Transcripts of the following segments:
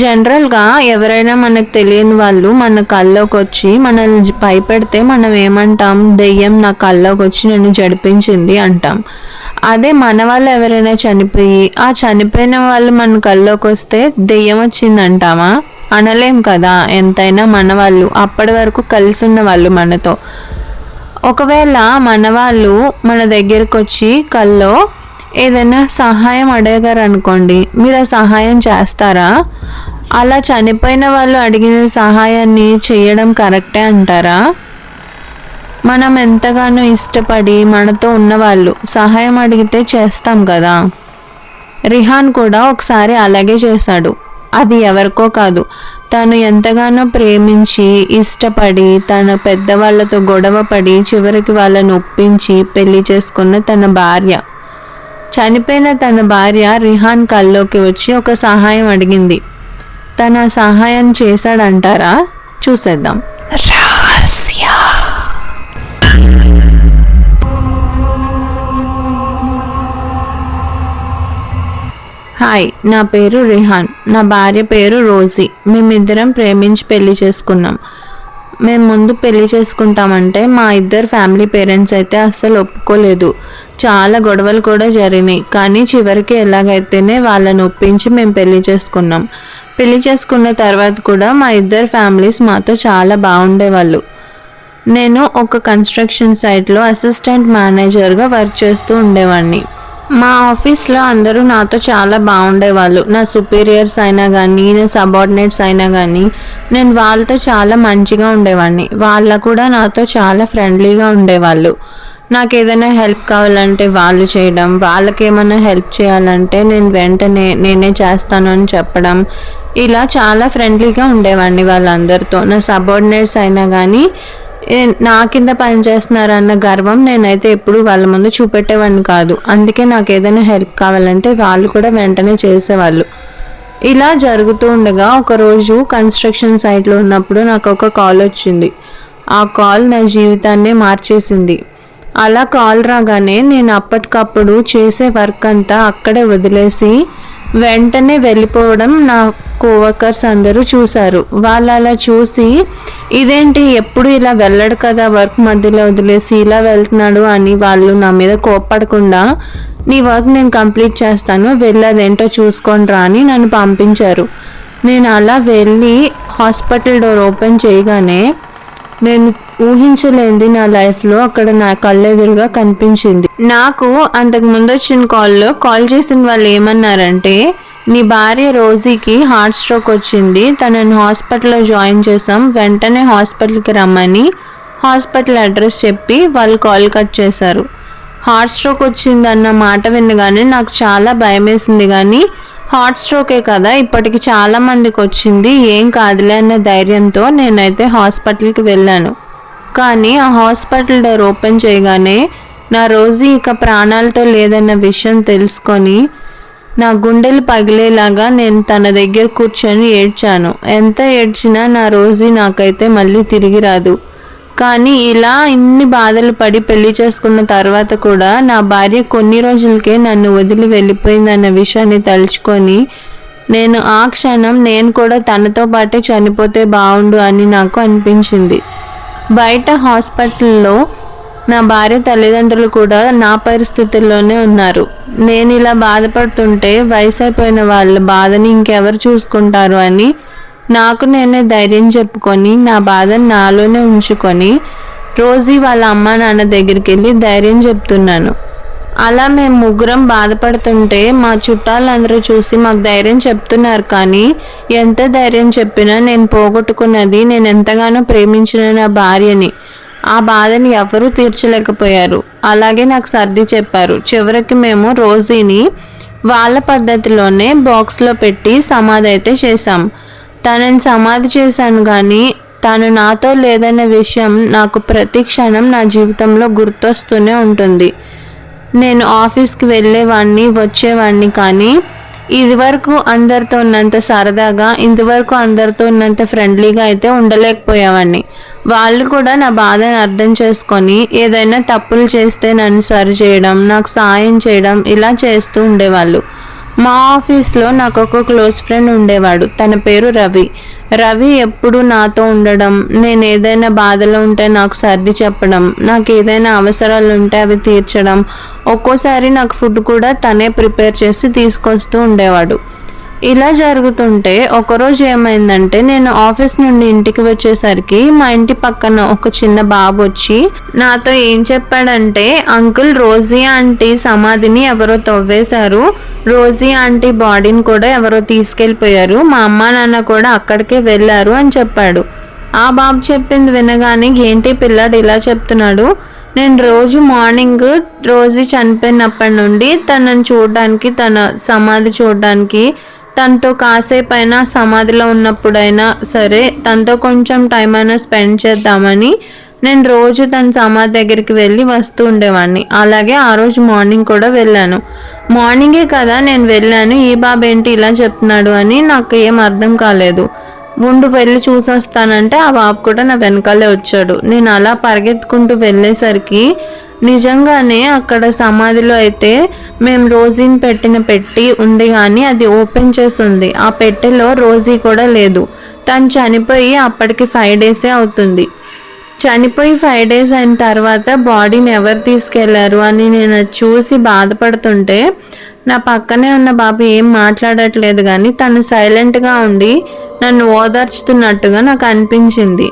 జనరల్‌గా ఎవరైనా మనకు తెలియని వాళ్ళు మన కల్లోకొచ్చి మనల్ని భయపెడితే మనం ఏమంటాం? దెయ్యం నా కల్లోకొచ్చి నన్ను జడిపించింది అంటాం. అదే మన వాళ్ళు ఎవరైనా చనిపోయి, ఆ చనిపోయిన వాళ్ళు మన కల్లోకొస్తే దెయ్యం వచ్చిందంటామా? అనలేం కదా! ఎంతైనా మన వాళ్ళు. అప్పటి వరకు కలిసున్న వాళ్ళు మనతో. ఒకవేళ మన వాళ్ళు మన దగ్గరకొచ్చి కల్లో ఏదైనా సహాయం అడిగారనుకోండి, మీరు ఆ సహాయం చేస్తారా? అలా చనిపోయిన వాళ్ళు అడిగిన సహాయాన్ని చేయడం కరెక్టే అంటారా? మనం ఎంతగానో ఇష్టపడి మనతో ఉన్నవాళ్ళు సహాయం అడిగితే చేస్తాం కదా. రిహాన్ కూడా ఒకసారి అలాగే చేశాడు. అది ఎవరికో కాదు, తను ఎంతగానో ప్రేమించి ఇష్టపడి తన పెద్దవాళ్ళతో గొడవ పడి చివరికి వాళ్ళని ఒప్పించి పెళ్లి చేసుకున్న తన భార్య. చనిపోయిన తన భార్య రిహాన్ కల్లోకి వచ్చి ఒక సహాయం అడిగింది. తన సహాయం చేశాడంటారా? చూసేద్దాం. రహస్య. హాయ్, నా పేరు రిహాన్. నా భార్య పేరు రోజీ. మేమిద్దరం ప్రేమించి పెళ్లి చేసుకున్నాం. మేము ముందు పెళ్లి చేసుకుంటామంటే మా ఇద్దరు ఫ్యామిలీ పేరెంట్స్ అయితే అస్సలు ఒప్పుకోలేదు. చాలా గొడవలు కూడా జరిగినాయి. కానీ చివరికి ఎలాగైతేనే వాళ్ళని ఒప్పించి మేము పెళ్లి చేసుకున్నాం. పెళ్లి చేసుకున్న తర్వాత కూడా మా ఇద్దరు ఫ్యామిలీస్ మాతో చాలా బాగుండేవాళ్ళు. నేను ఒక కన్స్ట్రక్షన్ సైట్లో అసిస్టెంట్ మేనేజర్గా వర్క్ చేస్తూ ఉండేవాడిని. మా ఆఫీస్లో అందరూ నాతో చాలా బాగుండేవాళ్ళు. నా సుపీరియర్స్ అయినా కానీ, నా సబార్డినేట్స్ అయినా కానీ నేను వాళ్ళతో చాలా మంచిగా ఉండేవాడిని. వాళ్ళ కూడా నాతో చాలా ఫ్రెండ్లీగా ఉండేవాళ్ళు. నాకు ఏదైనా హెల్ప్ కావాలంటే వాళ్ళు చేయడం, వాళ్ళకి ఏమైనా హెల్ప్ చేయాలంటే నేను వెంటనే నేనే చేస్తాను అని చెప్పడం, ఇలా చాలా ఫ్రెండ్లీగా ఉండేవాడిని వాళ్ళందరితో. నా సబార్డినేట్స్ అయినా కానీ నా కింద పనిచేస్తున్నారన్న గర్వం నేనైతే ఎప్పుడు వాళ్ళ ముందు చూపెట్టేవాడిని కాదు. అందుకే నాకు ఏదైనా హెల్ప్ కావాలంటే వాళ్ళు కూడా వెంటనే చేసేవాళ్ళు. ఇలా జరుగుతూ ఉండగా ఒకరోజు కన్స్ట్రక్షన్ సైట్లో ఉన్నప్పుడు నాకు ఒక కాల్ వచ్చింది. ఆ కాల్ నా జీవితాన్నే మార్చేసింది. అలా కాల్ రాగానే నేను అప్పటికప్పుడు చేసే వర్క్ అంతా అక్కడే వదిలేసి వెంటనే వెళ్ళిపోవడం నా కోవర్కర్స్ అందరూ చూశారు. వాళ్ళు అలా చూసి ఇదేంటి ఎప్పుడు ఇలా వెళ్ళడు కదా, వర్క్ మధ్యలో వదిలేసి ఇలా వెళ్తున్నాడు అని వాళ్ళు నా మీద కోప్పడకుండా నీ వర్క్ నేను కంప్లీట్ చేస్తాను, వెళ్ళేదేంటో చూసుకొని రా అని నన్ను పంపించారు. నేను అలా వెళ్ళి హాస్పిటల్ డోర్ ఓపెన్ చేయగానే నేను ఊహించలేంది నా లైఫ్లో అక్కడ నా కళ్ళెదురుగా కనిపించింది. నాకు అంతకు ముందు వచ్చిన కాల్ చేసిన వాళ్ళు ఏమన్నారంటే, నీ భార్య రోజీకి హార్ట్ స్ట్రోక్ వచ్చింది, తనని హాస్పిటల్లో జాయిన్ చేసాం, వెంటనే హాస్పిటల్కి రమ్మని హాస్పిటల్ అడ్రస్ చెప్పి వాళ్ళు కాల్ కట్ చేశారు. హార్ట్ స్ట్రోక్ వచ్చిందన్న మాట వినగానే నాకు చాలా భయం వేసింది. కానీ హార్ట్ స్ట్రోకే కదా, ఇప్పటికి చాలా మందికి వచ్చింది, ఏం కాదులే అన్న ధైర్యంతో నేనైతే హాస్పిటల్కి వెళ్ళాను. కానీ ఆ హాస్పిటల్ డోర్ ఓపెన్ చేయగానే నా రోజీ ఇక ప్రాణాలతో లేదన్న విషయం తెలుసుకొని నా గుండెలు పగిలేలాగా నేను తన దగ్గర కూర్చొని ఏడ్చాను. ఎంత ఏడ్చినా నా రోజీ నాకైతే మళ్ళీ తిరిగి రాదు. కానీ ఇలా ఇన్ని బాధలు పడి పెళ్లి చేసుకున్న తర్వాత కూడా నా భార్య కొన్ని రోజులకే నన్ను వదిలి వెళ్ళిపోయిందన్న విషయాన్ని తలుచుకొని నేను ఆ క్షణం నేను కూడా తనతో పాటే చనిపోతే బాగుండు అని నాకు అనిపించింది. బయట హాస్పిటల్లో నా భార్య తల్లిదండ్రులు కూడా నా పరిస్థితుల్లోనే ఉన్నారు. నేను ఇలా బాధపడుతుంటే వయసు అయిపోయిన వాళ్ళ బాధని ఇంకెవరు చూసుకుంటారు అని నాకు నేనే ధైర్యం చెప్పుకొని నా బాధను నాలోనే ఉంచుకొని రోజీ వాళ్ళ అమ్మ నాన్న దగ్గరికి వెళ్ళి ధైర్యం చెప్తున్నాను. అలా మేము ముగ్గురం బాధపడుతుంటే మా చుట్టాలందరూ చూసి మాకు ధైర్యం చెప్తున్నారు. కానీ ఎంత ధైర్యం చెప్పినా నేను పోగొట్టుకున్నది, నేను ఎంతగానో ప్రేమించిన నా భార్యని, ఆ బాధని ఎవరూ తీర్చలేకపోయారు. అలాగే నాకు సర్ది చెప్పారు. చివరికి మేము రోజీని వాళ్ళ పద్ధతిలోనే బాక్స్లో పెట్టి సమాధి అయితే చేశాం. తనని సమాధి చేశాను. కానీ తను నాతో లేదన్న విషయం నాకు ప్రతి క్షణం నా జీవితంలో గుర్తొస్తూనే ఉంటుంది. నేను ఆఫీస్కి వెళ్ళేవాడిని, వచ్చేవాడిని, కానీ ఇదివరకు అందరితో ఉన్నంత సరదాగా, ఇంతవరకు అందరితో ఉన్నంత ఫ్రెండ్లీగా అయితే ఉండలేకపోయేవాడిని. వాళ్ళు కూడా నా బాధను అర్థం చేసుకొని ఏదైనా తప్పులు చేస్తే నన్ను సరి చేయడం, నాకు సాయం చేయడం ఇలా చేస్తూ ఉండేవాళ్ళు. మా ఆఫీస్లో నాకు ఒక క్లోజ్ ఫ్రెండ్ ఉండేవాడు. తన పేరు రవి. రవి ఎప్పుడు నాతో ఉండడం, నేను ఏదైనా బాధలో ఉంటే నాకు సర్ది చెప్పడం, నాకు ఏదైనా అవసరాలు ఉంటే అవి తీర్చడం, ఒక్కోసారి నాకు ఫుడ్ కూడా తనే ప్రిపేర్ చేసి తీసుకొస్తూ ఉండేవాడు. ఇలా జరుగుతుంటే ఒకరోజు ఏమైందంటే, నేను ఆఫీస్ నుండి ఇంటికి వచ్చేసరికి మా ఇంటి పక్కన ఒక చిన్న బాబు వచ్చి నాతో ఏం చెప్పాడంటే, అంకుల్, రోజీ ఆంటీ సమాధిని ఎవరో తవ్వేశారు, రోజీ ఆంటీ బాడీని కూడా ఎవరో తీసుకెళ్ళిపోయారు, మా అమ్మ నాన్న కూడా అక్కడికే వెళ్ళారు అని చెప్పాడు. ఆ బాబు చెప్పింది వినగానే, ఏంటి పిల్లాడు ఇలా చెప్తున్నాడు, నేను రోజు మార్నింగ్ రోజీ చనిపోయినప్పటి నుండి తనని చూడడానికి, తన సమాధి చూడడానికి, తనతో కాసేపు అయినా సమాధిలో ఉన్నప్పుడైనా సరే తనతో కొంచెం టైం అయినా స్పెండ్ చేద్దామని నేను రోజు తన సమాధి దగ్గరికి వెళ్ళి వస్తూ ఉండేవాడిని. అలాగే ఆ రోజు మార్నింగ్ కూడా వెళ్ళాను. మార్నింగే కదా నేను వెళ్ళాను, ఈ బాబు ఏంటి ఇలా చెప్తున్నాడు అని నాకు ఏం అర్థం కాలేదు. ఉండు వెళ్ళి చూసొస్తానంటే ఆ బాబు కూడా నా వెనకాలే వచ్చాడు. నేను అలా పరిగెత్తుకుంటూ వెళ్ళేసరికి నిజంగానే అక్కడ సమాధిలో అయితే మేము రోజీని పెట్టిన పెట్టి ఉంది, కానీ అది ఓపెన్ చేసి ఉంది. ఆ పెట్టెలో రోజీ కూడా లేదు. తను చనిపోయి అప్పటికి 5 డేసే అవుతుంది. చనిపోయి 5 డేస్ అయిన తర్వాత బాడీని ఎవరు తీసుకెళ్లారు అని నేను చూసి బాధపడుతుంటే, నా పక్కనే ఉన్న బాబు ఏం మాట్లాడట్లేదు, కానీ తను సైలెంట్గా ఉండి నన్ను ఓదార్చుతున్నట్టుగా నాకు అనిపించింది.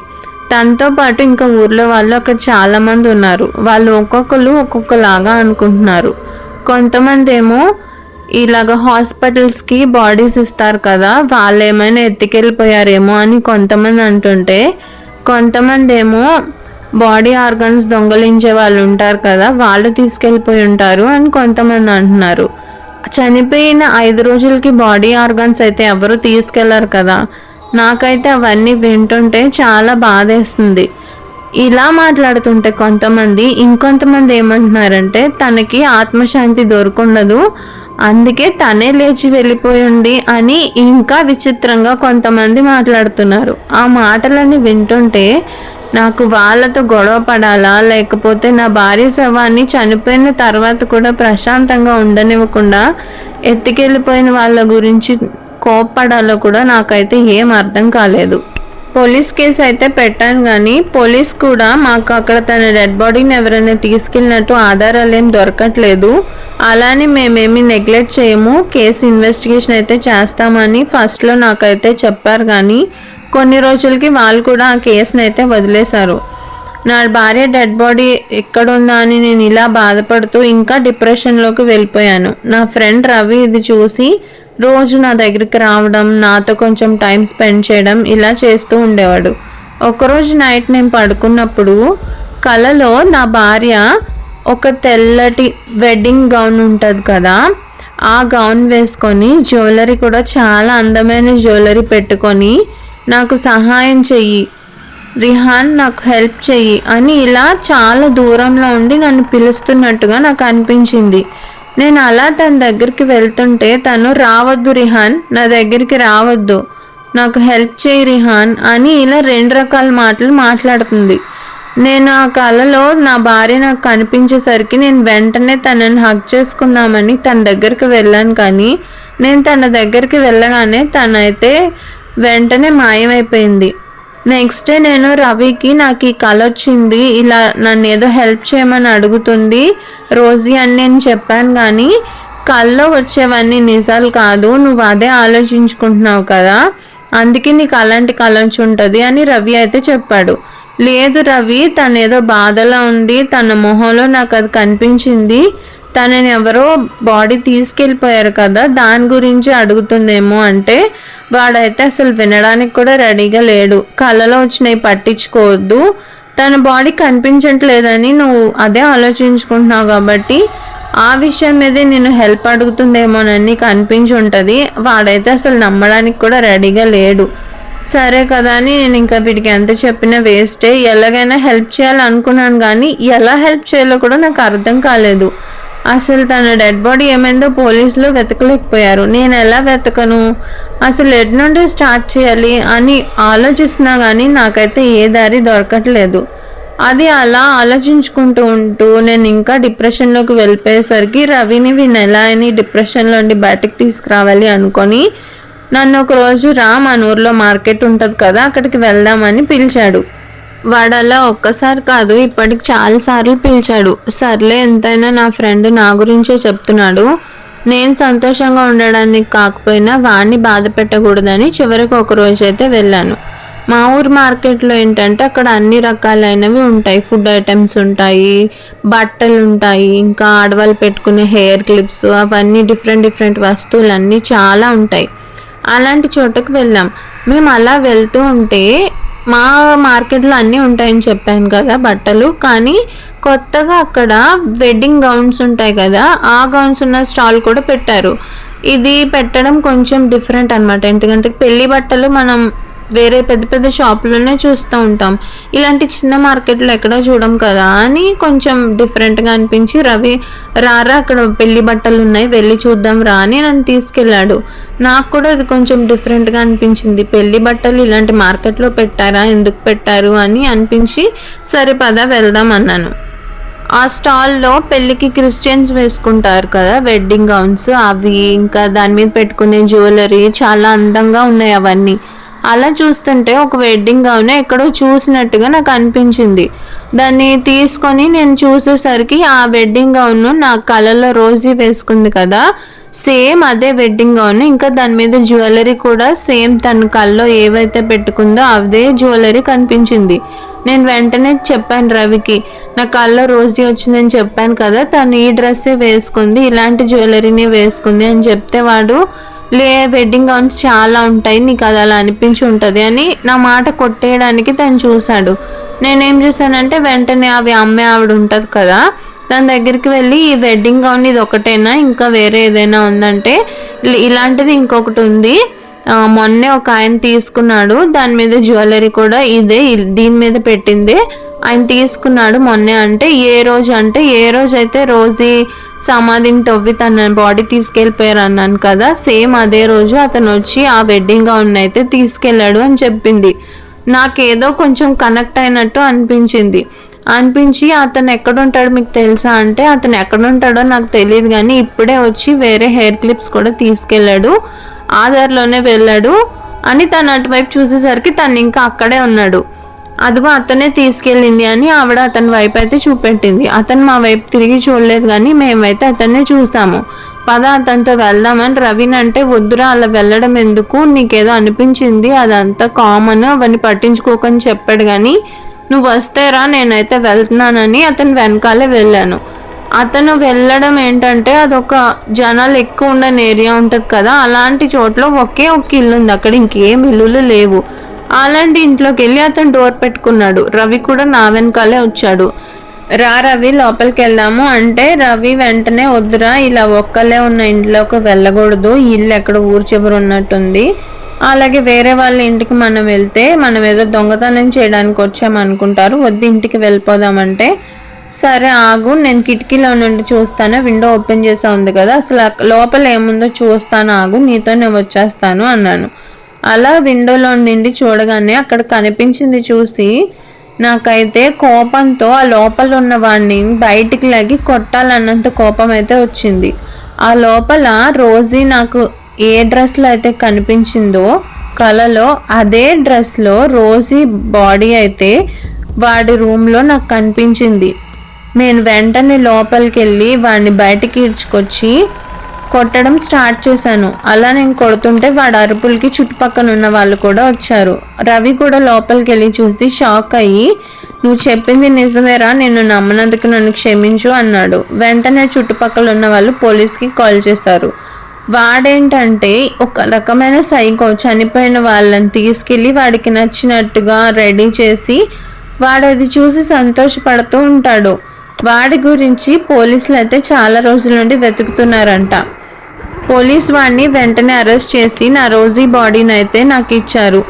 తనతో పాటు ఇంకా ఊర్లో వాళ్ళు అక్కడ చాలామంది ఉన్నారు. వాళ్ళు ఒక్కొక్కరు ఒక్కొక్కలాగా అనుకుంటున్నారు. కొంతమంది ఏమో ఇలాగ హాస్పిటల్స్కి బాడీస్ ఇస్తారు కదా, వాళ్ళు ఏమైనా ఎత్తుకెళ్ళిపోయారేమో అని కొంతమంది అంటుంటే, కొంతమంది ఏమో బాడీ ఆర్గన్స్ దొంగలించే వాళ్ళు ఉంటారు కదా, వాళ్ళు తీసుకెళ్ళిపోయి ఉంటారు అని కొంతమంది అంటున్నారు. చనిపోయిన 5 రోజులకి బాడీ ఆర్గన్స్ అయితే ఎవరు తీసుకెళ్లారు కదా. నాకైతే అవన్నీ వింటుంటే చాలా బాధేస్తుంది. ఇలా మాట్లాడుతుంటే కొంతమంది, ఇంకొంతమంది ఏమంటున్నారంటే తనకి ఆత్మశాంతి దొరకుండదు, అందుకే తనే లేచి వెళ్ళిపోయింది అని ఇంకా విచిత్రంగా కొంతమంది మాట్లాడుతున్నారు. ఆ మాటలన్నీ వింటుంటే నాకు వాళ్ళతో గొడవ పడాలా, లేకపోతే నా భార్య శవాన్ని చనిపోయిన తర్వాత కూడా ప్రశాంతంగా ఉండనివ్వకుండా ఎత్తుకెళ్ళిపోయిన వాళ్ళ గురించి కోప్పడాలో కూడా నాకైతే ఏం అర్థం కాలేదు. పోలీస్ కేసు అయితే పెట్టాను, కానీ పోలీస్ కూడా మాకు అక్కడ తన డెడ్ బాడీని ఎవరైనా తీసుకెళ్ళినట్టు ఆధారాలు ఏం దొరకట్లేదు, అలానే మేమేమి నెగ్లెక్ట్ చేయము, కేసు ఇన్వెస్టిగేషన్ అయితే చేస్తామని ఫస్ట్లో నాకైతే చెప్పారు. కానీ కొన్ని రోజులకి వాళ్ళు కూడా ఆ కేసుని అయితే వదిలేశారు. నా భార్య డెడ్ బాడీ ఎక్కడుందా అని నేను ఇలా బాధపడుతూ ఇంకా డిప్రెషన్లోకి వెళ్ళిపోయాను. నా ఫ్రెండ్ రవి ఇది చూసి రోజు నా దగ్గరికి రావడం, నాతో కొంచెం టైం స్పెండ్ చేయడం ఇలా చేస్తూ ఉండేవాడు. ఒకరోజు నైట్ నేను పడుకున్నప్పుడు కలలో నా భార్య ఒక తెల్లటి వెడ్డింగ్ గౌన్ ఉంటుంది కదా, ఆ గౌన్ వేసుకొని జ్యువెలరీ కూడా చాలా అందమైన జ్యువెలరీ పెట్టుకొని నాకు సహాయం చెయ్యి రిహాన్, నాకు హెల్ప్ చెయ్యి అని ఇలా చాలా దూరంలో ఉండి నన్ను పిలుస్తున్నట్టుగా నాకు అనిపించింది. నేను అలా తన దగ్గరికి వెళ్తుంటే తను, రావద్దు రిహాన్, నా దగ్గరికి రావద్దు, నాకు హెల్ప్ చేయి రిహాన్ అని ఇలా 2 రకాల మాటలు మాట్లాడుతుంది. నేను ఆ కళలో నా భార్య నాకు కనిపించేసరికి నేను వెంటనే తనని హగ్ చేసుకుందామని తన దగ్గరికి వెళ్ళాను. కానీ నేను తన దగ్గరికి వెళ్ళగానే తనైతే వెంటనే మాయమైపోయింది. నెక్స్ట్ డే నేను రవికి, నాకు ఈ కళ వచ్చింది, ఇలా నన్ను ఏదో హెల్ప్ చేయమని అడుగుతుంది రోజీ అని నేను చెప్పాను. కానీ కళ్ళలో వచ్చేవన్నీ నిజాలు కాదు, నువ్వు అదే ఆలోచించుకుంటున్నావు కదా, అందుకే నీకు అలాంటి కళ వచ్చి ఉంటుంది అని రవి అయితే చెప్పాడు. లేదు రవి, తను ఏదో బాధలో ఉంది, తన మొహంలో నాకు అది కనిపించింది, తనని ఎవరో బాడీ తీసుకెళ్ళిపోయారు కదా దాని గురించి అడుగుతుందేమో అంటే, వాడైతే అసలు వినడానికి కూడా రెడీగా లేడు. కళ్ళలో వచ్చినవి పట్టించుకోవద్దు, తన బాడీ కనిపించట్లేదని నువ్వు అదే ఆలోచించుకుంటున్నావు కాబట్టి ఆ విషయం మీదే నేను హెల్ప్ అడుగుతుందేమోనని నీకు అనిపించి ఉంటుంది. వాడైతే అసలు నమ్మడానికి కూడా రెడీగా లేడు. సరే కదా అని నేను ఇంకా వీడికి ఎంత చెప్పినా వేస్టే, ఎలాగైనా హెల్ప్ చేయాలనుకున్నాను, కానీ ఎలా హెల్ప్ చేయాలో కూడా నాకు అర్థం కాలేదు. అసలు తన డెడ్ బాడీ ఏమైందో పోలీసులు వెతకలేకపోయారు, నేను ఎలా వెతకను, అసలు ఎటు నుండి స్టార్ట్ చేయాలి అని ఆలోచిస్తున్నా కానీ నాకైతే ఏ దారి దొరకట్లేదు. అది అలా ఆలోచించుకుంటూ ఉంటూ నేను ఇంకా డిప్రెషన్లోకి వెళ్ళిపోయేసరికి రవిని వీళ్ళని ఎలా అని డిప్రెషన్లో ఉండి బయటకు తీసుకురావాలి అనుకొని నన్ను ఒకరోజు మన ఊర్లో మార్కెట్ ఉంటుంది కదా, అక్కడికి వెళ్దామని పిలిచాడు. వాడు అలా ఒక్కసారి కాదు, ఇప్పటికి చాలాసార్లు పిలిచాడు. సర్లే, ఎంతైనా నా ఫ్రెండ్ నా గురించే చెప్తున్నాడు, నేను సంతోషంగా ఉండడానికి కాకపోయినా వాడిని బాధ పెట్టకూడదని చివరికి ఒక రోజు అయితే వెళ్ళాను. మా ఊరు మార్కెట్లో ఏంటంటే అక్కడ అన్ని రకాలైనవి ఉంటాయి. ఫుడ్ ఐటమ్స్ ఉంటాయి, బట్టలు ఉంటాయి, ఇంకా ఆడవాళ్ళు పెట్టుకునే హెయిర్ క్లిప్స్, అవన్నీ డిఫరెంట్ వస్తువులు అన్నీ చాలా ఉంటాయి. అలాంటి చోటకు వెళ్ళాం. మేము అలా వెళ్తూ ఉంటే మా మార్కెట్లో అన్నీ ఉంటాయని చెప్పాను కదా బట్టలు, కానీ కొత్తగా అక్కడ వెడ్డింగ్ గౌన్స్ ఉంటాయి కదా, ఆ గౌన్స్ ఉన్న స్టాల్ కూడా పెట్టారు. ఇది పెట్టడం కొంచెం డిఫరెంట్ అనమాట. ఎందుకంటే పెళ్లి బట్టలు మనం వేరే పెద్ద షాపులోనే చూస్తూ ఉంటాం, ఇలాంటి చిన్న మార్కెట్లో ఎక్కడా చూడం కదా అని కొంచెం డిఫరెంట్గా అనిపించి రవి రారా అక్కడ పెళ్లి బట్టలు ఉన్నాయి వెళ్ళి చూద్దాం రా అని నన్ను తీసుకెళ్ళాడు. నాకు కూడా అది కొంచెం డిఫరెంట్గా అనిపించింది. పెళ్లి బట్టలు ఇలాంటి మార్కెట్లో పెట్టారా, ఎందుకు పెట్టారు అని అనిపించి సరే పద వెళ్దాం అన్నాను. ఆ స్టాల్లో పెళ్ళికి క్రిస్టియన్స్ వేసుకుంటారు కదా వెడ్డింగ్ గౌన్స్, అవి ఇంకా దాని మీద పెట్టుకునే జ్యువెలరీ చాలా అందంగా ఉన్నాయి అవన్నీ. అలా చూస్తుంటే ఒక వెడ్డింగ్ గౌన్ ఎక్కడో చూసినట్టుగా నాకు అనిపించింది. దాన్ని తీసుకొని నేను చూసేసరికి ఆ వెడ్డింగ్ గౌన్ నా కళ్ళలో రోజీ వేసుకుంది కదా, సేమ్ అదే వెడ్డింగ్ గౌన్. ఇంకా దాని మీద జ్యువెలరీ కూడా సేమ్ తన కళ్ళలో ఏవైతే పెట్టుకుందో అదే జ్యువెలరీ కనిపించింది. నేను వెంటనే చెప్పాను రవికి, నా కళ్ళలో రోజీ వచ్చిందని చెప్పాను కదా, తను ఈ డ్రెస్సే వేసుకుంది, ఇలాంటి జ్యువెలరీని వేసుకుంది అని చెప్తే వాడు వెడ్డింగ్ గౌన్స్ చాలా ఉంటాయి, నీకు అది అలా అనిపించి ఉంటుంది అని నా మాట కొట్టేయడానికి తను చూశాడు. నేనేం చేశానంటే వెంటనే అవి అమ్మే ఆవిడ ఉంటుంది కదా, దాని దగ్గరికి వెళ్ళి ఈ వెడ్డింగ్ గౌన్ ఇది ఒకటేనా, ఇంకా వేరే ఏదైనా ఉందంటే ఇలాంటిది ఇంకొకటి ఉంది, మొన్నే ఒక ఆయన తీసుకున్నాడు, దాని మీద జ్యువెలరీ కూడా ఇదే దీని మీద పెట్టిందే ఆయన తీసుకున్నాడు మొన్నే. అంటే ఏ రోజు అయితే రోజీ సమాధిని తవ్వి తన బాడీ తీసుకెళ్ళిపోయారు అన్నాను కదా, సేమ్ అదే రోజు అతను వచ్చి ఆ వెడ్డింగ్ గౌన్ అయితే తీసుకెళ్ళాడు అని చెప్పింది. నాకేదో కొంచెం కనెక్ట్ అయినట్టు అనిపించి అతను ఎక్కడుంటాడు మీకు తెలుసా అంటే, అతను ఎక్కడుంటాడో నాకు తెలియదు కానీ ఇప్పుడే వచ్చి వేరే హెయిర్ క్లిప్స్ కూడా తీసుకెళ్ళాడు, ఆధార్లోనే వెళ్ళాడు అని తను అటువైపు చూసేసరికి తను ఇంకా అక్కడే ఉన్నాడు. అదిగో అతనే తీసుకెళ్ళింది అని ఆవిడ అతని వైపు అయితే చూపెట్టింది. అతను మా వైపు తిరిగి చూడలేదు కానీ మేమైతే అతన్నే చూసాము. పద అతనితో వెళ్దామని రవిని అంటే, వద్దురా అలా వెళ్ళడం ఎందుకు, నీకేదో అనిపించింది, అదంతా కామన్, అవన్నీ పట్టించుకోకని చెప్పాడు కానీ నువ్వు వస్తేరా నేనైతే వెళ్తున్నానని అతను వెనకాలే వెళ్ళాను. అతను వెళ్ళడం ఏంటంటే అదొక జనాలు ఎక్కువ ఉండని ఏరియా ఉంటుంది కదా, అలాంటి చోట్ల ఒకే ఒక ఇల్లు ఉంది, అక్కడ ఇంకేం ఇల్లులు లేవు. అలాంటి ఇంట్లోకి వెళ్ళి అతను డోర్ పెట్టుకున్నాడు. రవి కూడా నా వెనకాలే వచ్చాడు. రవి లోపలికి వెళ్దాము అంటే రవి వెంటనే వద్దురా ఇలా ఒక్కలే ఉన్న ఇంట్లోకి వెళ్ళకూడదు, ఇల్లు ఎక్కడ ఊరు చివరి ఉన్నట్టుంది, అలాగే వేరే వాళ్ళ ఇంటికి మనం వెళ్తే మనం ఏదో దొంగతనం చేయడానికి వచ్చామనుకుంటారు, వద్దు ఇంటికి వెళ్ళిపోదామంటే సరే ఆగు నేను కిటికీలో నుండి చూస్తాను, విండో ఓపెన్ చేసా ఉంది కదా, అసలు లోపల ఏముందో చూస్తాను ఆగు, నీతో నేను వచ్చేస్తాను అన్నాను. అలా విండోలో నుండి చూడగానే అక్కడ కనిపించింది చూసి నాకైతే కోపంతో ఆ లోపల ఉన్న వాడిని బయటికి లాగి కొట్టాలన్నంత కోపం అయితే వచ్చింది. ఆ లోపల రోజీ నాకు ఏ డ్రెస్లో అయితే కనిపించిందో కలలో, అదే డ్రెస్లో రోజీ బాడీ అయితే వాడి రూమ్లో నాకు కనిపించింది. నేను వెంటనే లోపలికి వెళ్ళి వాడిని బయటికి ఈడ్చుకొచ్చి కొట్టడం స్టార్ట్ చేశాను. అలా నేను కొడుతుంటే వాడి అరుపులకి చుట్టుపక్కల ఉన్న వాళ్ళు కూడా వచ్చారు. రవి కూడా లోపలికి వెళ్ళి చూసి షాక్ అయ్యి, నువ్వు చెప్పింది నిజమేరా, నేను నమ్మనందుకు నన్ను క్షమించు అన్నాడు. వెంటనే చుట్టుపక్కల ఉన్న వాళ్ళు పోలీస్కి కాల్ చేశారు. వాడేంటంటే ఒక రకమైన సైకో, చనిపోయిన వాళ్ళని తీసుకెళ్ళి వాడికి నచ్చినట్టుగా రెడీ చేసి వాడు అది చూసి సంతోషపడుతూ ఉంటాడు. వాడి గురించి పోలీసులు అయితే చాలా రోజుల నుండి వెతుకుతున్నారంట. పోలీస్ వాడిని వెంటనే అరెస్ట్ చేసి నా రోజీ బాడీని అయితే నాకు ఇచ్చారు.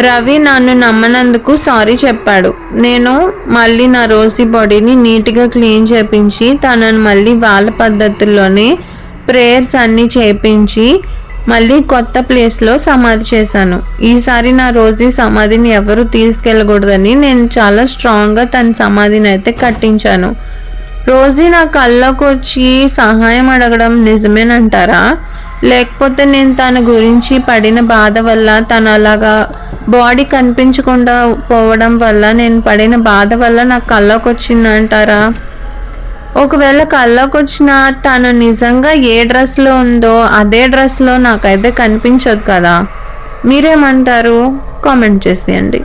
రవి నన్ను నమ్మనందుకు సారీ చెప్పాడు. నేను మళ్ళీ నా రోజీ బాడీని నీట్గా క్లీన్ చేపించి తనను మళ్ళీ వాళ్ళ పద్ధతుల్లోనే ప్రేయర్స్ అన్నీ చేపించి మళ్ళీ కొత్త ప్లేస్లో సమాధి చేశాను. ఈసారి నా రోజీ సమాధిని ఎవరు తీసుకెళ్ళకూడదని నేను చాలా స్ట్రాంగ్గా తన సమాధిని అయితే కట్టించాను. రోజీ నా కళ్ళకు వచ్చి సహాయం అడగడం నిజమేనంటారా? లేకపోతే నేను తన గురించి పడిన బాధ వల్ల, తను అలాగా బాడీ కనిపించకుండా పోవడం వల్ల నేను పడిన బాధ వల్ల నాకు కళ్ళకు వచ్చిందంటారా? ఒకవేళ కళ్ళకు వచ్చిన తను నిజంగా ఏ డ్రెస్లో ఉందో అదే డ్రెస్లో నాకైతే కనిపించదు కదా. మీరేమంటారు? కామెంట్ చేసేయండి.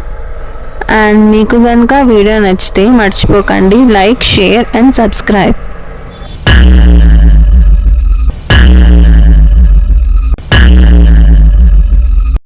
అండ్ మీకు కనుక వీడియో నచ్చితే మర్చిపోకండి లైక్, షేర్ అండ్ సబ్స్క్రైబ్.